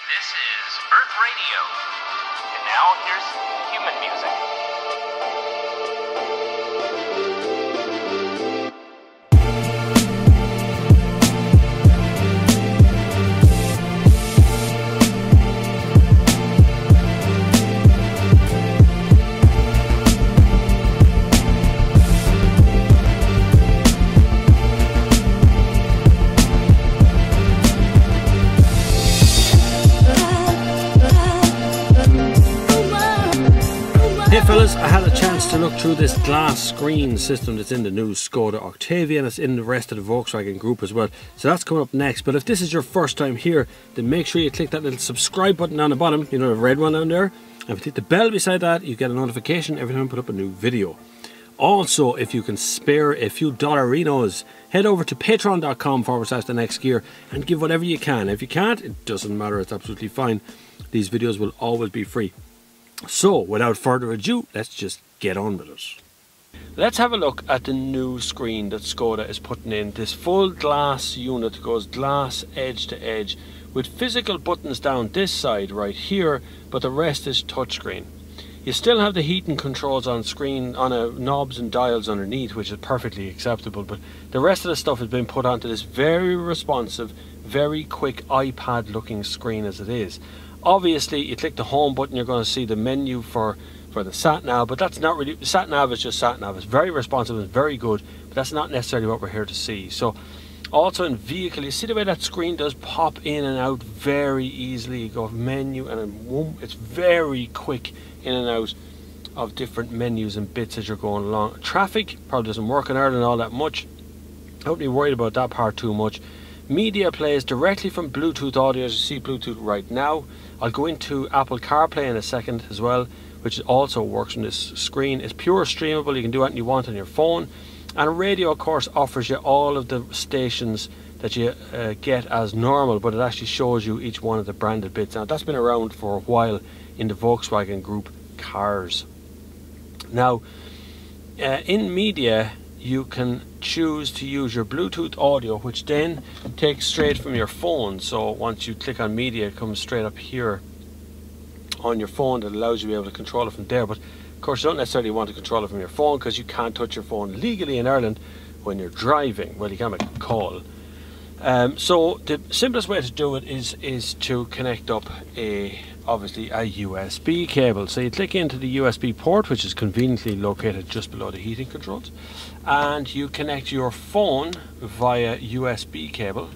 This is Earth Radio. And now here's human music. Hey fellas, I had a chance to look through this glass screen system that's in the new Skoda Octavia, and it's in the rest of the Volkswagen group as well. So that's coming up next. But if this is your first time here, then make sure you click that little subscribe button on the bottom, you know, the red one down there. And if you click the bell beside that, you get a notification every time I put up a new video. Also, if you can spare a few dollarinos, head over to patreon.com/thenextgear and give whatever you can. If you can't, it doesn't matter, it's absolutely fine. These videos will always be free. So, without further ado, let's just get on with it. Let's have a look at the new screen that Skoda is putting in. This full glass unit goes glass edge to edge with physical buttons down this side right here, but the rest is touchscreen. You still have the heating controls on screen, on knobs and dials underneath, which is perfectly acceptable, but the rest of the stuff has been put onto this very responsive, very quick iPad looking screen as it is. Obviously, you click the home button, you're going to see the menu for the sat-nav, but that's not really, sat-nav is just sat-nav. It's very responsive, it's very good, but that's not necessarily what we're here to see. So, also in vehicle, you see the way that screen does pop in and out very easily. You go menu and then whoom, it's very quick in and out of different menus and bits as you're going along. Traffic probably doesn't work in Ireland all that much. I don't be worried about that part too much. Media plays directly from Bluetooth audio, as you see Bluetooth right now. I'll go into Apple Carplay in a second as well, which also works on this screen. It's pure streamable, you can do anything you want on your phone. And radio, of course, offers you all of the stations that you get as normal, but it actually shows you each one of the branded bits. Now, that's been around for a while in the Volkswagen Group cars. Now, in media, you can choose to use your Bluetooth audio, which then takes straight from your phone. So once you click on media, it comes straight up here on your phone. That allows you to be able to control it from there. But of course, you don't necessarily want to control it from your phone because you can't touch your phone legally in Ireland when you're driving. Well, you can make a call. So the simplest way to do it is to connect up obviously a USB cable. So you click into the USB port, which is conveniently located just below the heating controls, and you connect your phone via USB cable,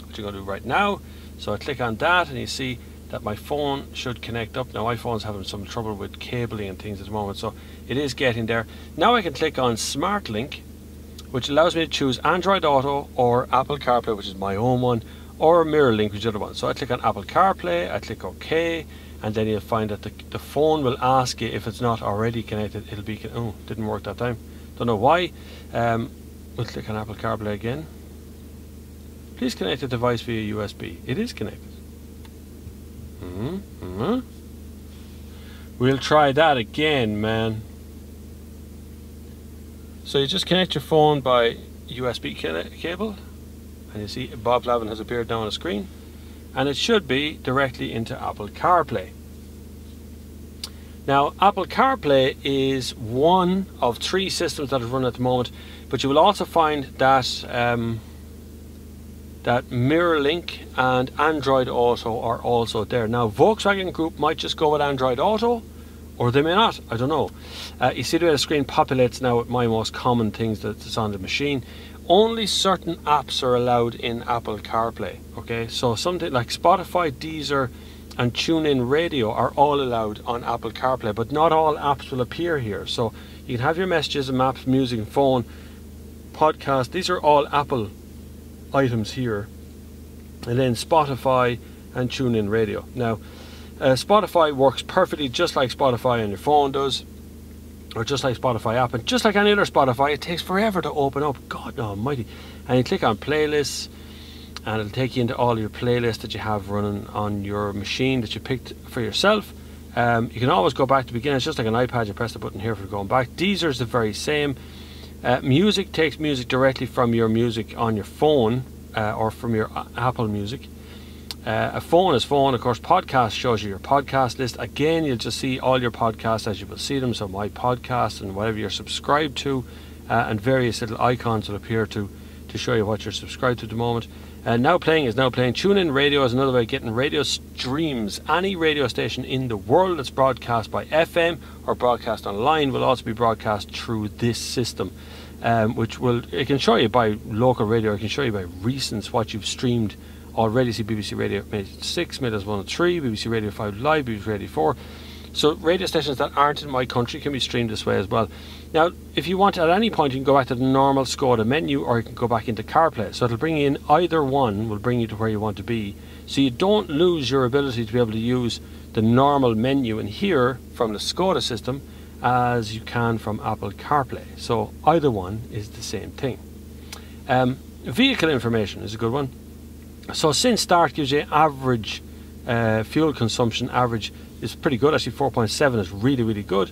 which you're going to do right now. So I click on that and you see that my phone should connect up. Now my phone's having some trouble with cabling and things at the moment, so it is getting there. Now I can click on Smart Link, which allows me to choose Android Auto or Apple CarPlay, which is my own one, or Mirror Link, which is the other one. So I click on Apple CarPlay, I click OK, and then you'll find that the phone will ask you if it's not already connected. It'll be, oh, didn't work that time. Don't know why. We'll click on Apple CarPlay again. Please connect the device via USB. It is connected. We'll try that again, man. So you just connect your phone by USB cable, and you see Bob Flavin has appeared now on the screen, and it should be directly into Apple CarPlay. Now, Apple CarPlay is one of 3 systems that is running at the moment, but you will also find that that Mirror Link and Android Auto are also there. Now, Volkswagen Group might just go with Android Auto, or they may not, I don't know. You see the way the screen populates now with my most common things that's on the machine. Only certain apps are allowed in Apple CarPlay, okay? So something like Spotify, Deezer and TuneIn Radio are all allowed on Apple CarPlay, but not all apps will appear here. So you can have your messages and maps, music, phone, podcast. These are all Apple items here. And then Spotify and TuneIn Radio. Now, Spotify works perfectly just like Spotify on your phone does, or just like Spotify app, and just like any other Spotify, it takes forever to open up. God almighty. And you click on playlists, and it'll take you into all your playlists that you have running on your machine that you picked for yourself. You can always go back to the beginning. It's just like an iPad. You press the button here for going back. Deezer is the very same. Music takes music directly from your music on your phone, or from your Apple Music. A phone is phone. Of course, podcast shows you your podcast list. Again, you'll just see all your podcasts as you will see them. So my podcast and whatever you're subscribed to, and various little icons will appear to show you what you're subscribed to at the moment. Now playing is now playing. TuneIn Radio is another way of getting radio streams. Any radio station in the world that's broadcast by FM or broadcast online will also be broadcast through this system, which it can show you by local radio. It can show you by recents what you've streamed already. See BBC Radio 6, Midlands 103, BBC Radio 5 Live, BBC Radio 4. So radio stations that aren't in my country can be streamed this way as well. Now, if you want, at any point, you can go back to the normal Skoda menu, or you can go back into Carplay. So it'll bring you in, either one will bring you to where you want to be. So you don't lose your ability to be able to use the normal menu in here from the Skoda system as you can from Apple Carplay. So either one is the same thing. Vehicle information is a good one. So since start gives you average fuel consumption. Average is pretty good, actually 4.7 is really, really good.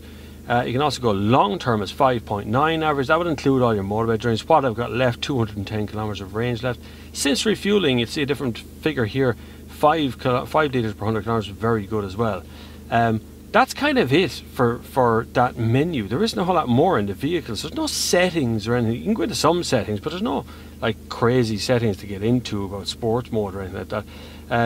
You can also go long term as 5.9 average. That would include all your motorway journeys. What I've got left, 210 kilometers of range left. Since refueling, you see a different figure here, 5 litres per 100 kilometers, very good as well. That's kind of it for that menu. There isn't a whole lot more in the vehicles. There's no settings or anything. You can go into some settings, but there's no like crazy settings to get into about sports mode or anything like that.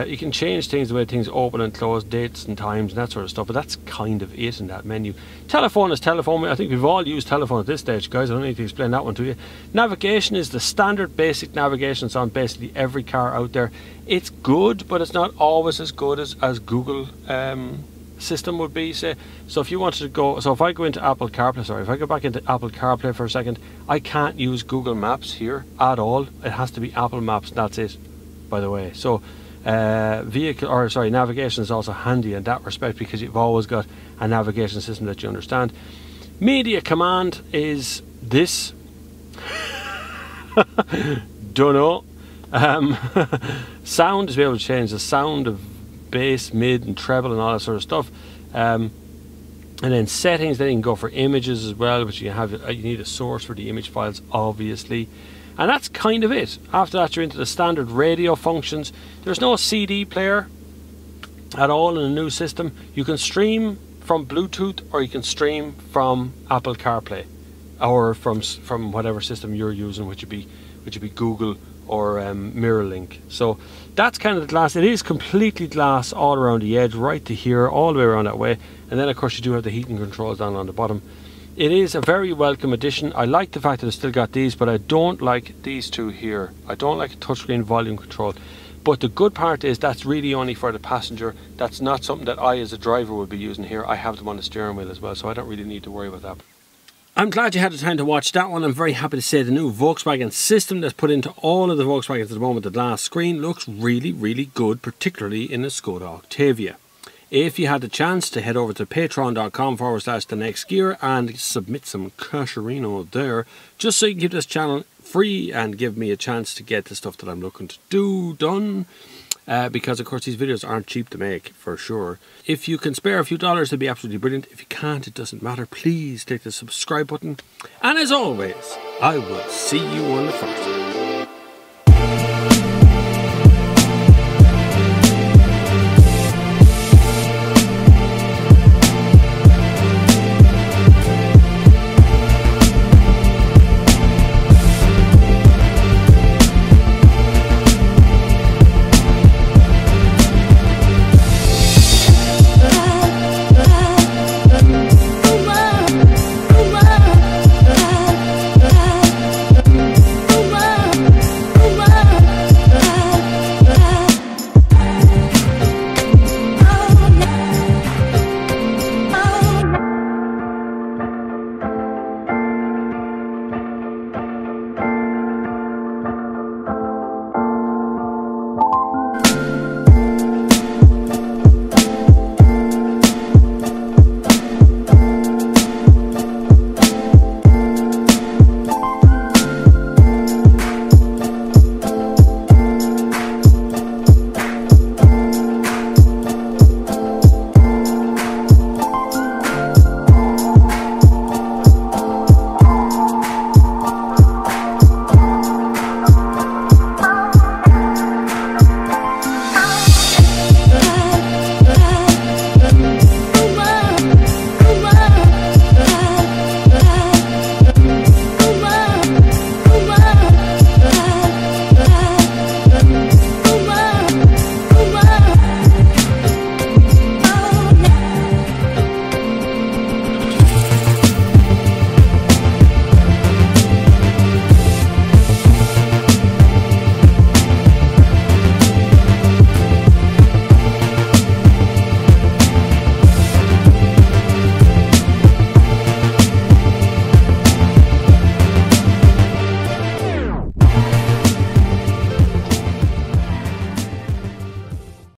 You can change things, the way things open and close, dates and times and that sort of stuff, but that's kind of it in that menu. Telephone is telephone. I think we've all used telephone at this stage, guys. I don't need to explain that one to you. Navigation is the standard basic navigation. It's on basically every car out there. It's good, but it's not always as good as Google system would be, say. So if you wanted to go, so if I go into Apple CarPlay, if I go back into Apple CarPlay for a second, I can't use Google Maps here at all. It has to be Apple Maps, that's it, by the way. So navigation is also handy in that respect, because you've always got a navigation system that you understand. Media command is this. Don't know. Sound is be able to change the sound of bass, mid and treble and all that sort of stuff. And then settings, then you can go for images as well, which you need a source for the image files, obviously. And that's kind of it. After that, you're into the standard radio functions. There's no CD player at all in the new system. You can stream from Bluetooth, or you can stream from Apple CarPlay, or from whatever system you're using, which would be Google or MirrorLink. So that's kind of the glass. It is completely glass all around the edge, right to here, all the way around that way. And then of course you do have the heating controls down on the bottom. It is a very welcome addition. I like the fact that it's still got these, but I don't like these two here. I don't like a touchscreen volume control. But the good part is that's really only for the passenger. That's not something that I as a driver would be using here. I have them on the steering wheel as well, so I don't really need to worry about that. I'm glad you had the time to watch that one. I'm very happy to say the new Volkswagen system that's put into all of the Volkswagens at the moment, the glass screen, looks really, really good, particularly in the Skoda Octavia. If you had the chance to head over to patreon.com/thenextgear and submit some casherino there, just so you can keep this channel free and give me a chance to get the stuff that I'm looking to do done. Because of course these videos aren't cheap to make, for sure. If you can spare a few dollars, it'd be absolutely brilliant. If you can't, it doesn't matter. Please click the subscribe button. And as always, I will see you on the first.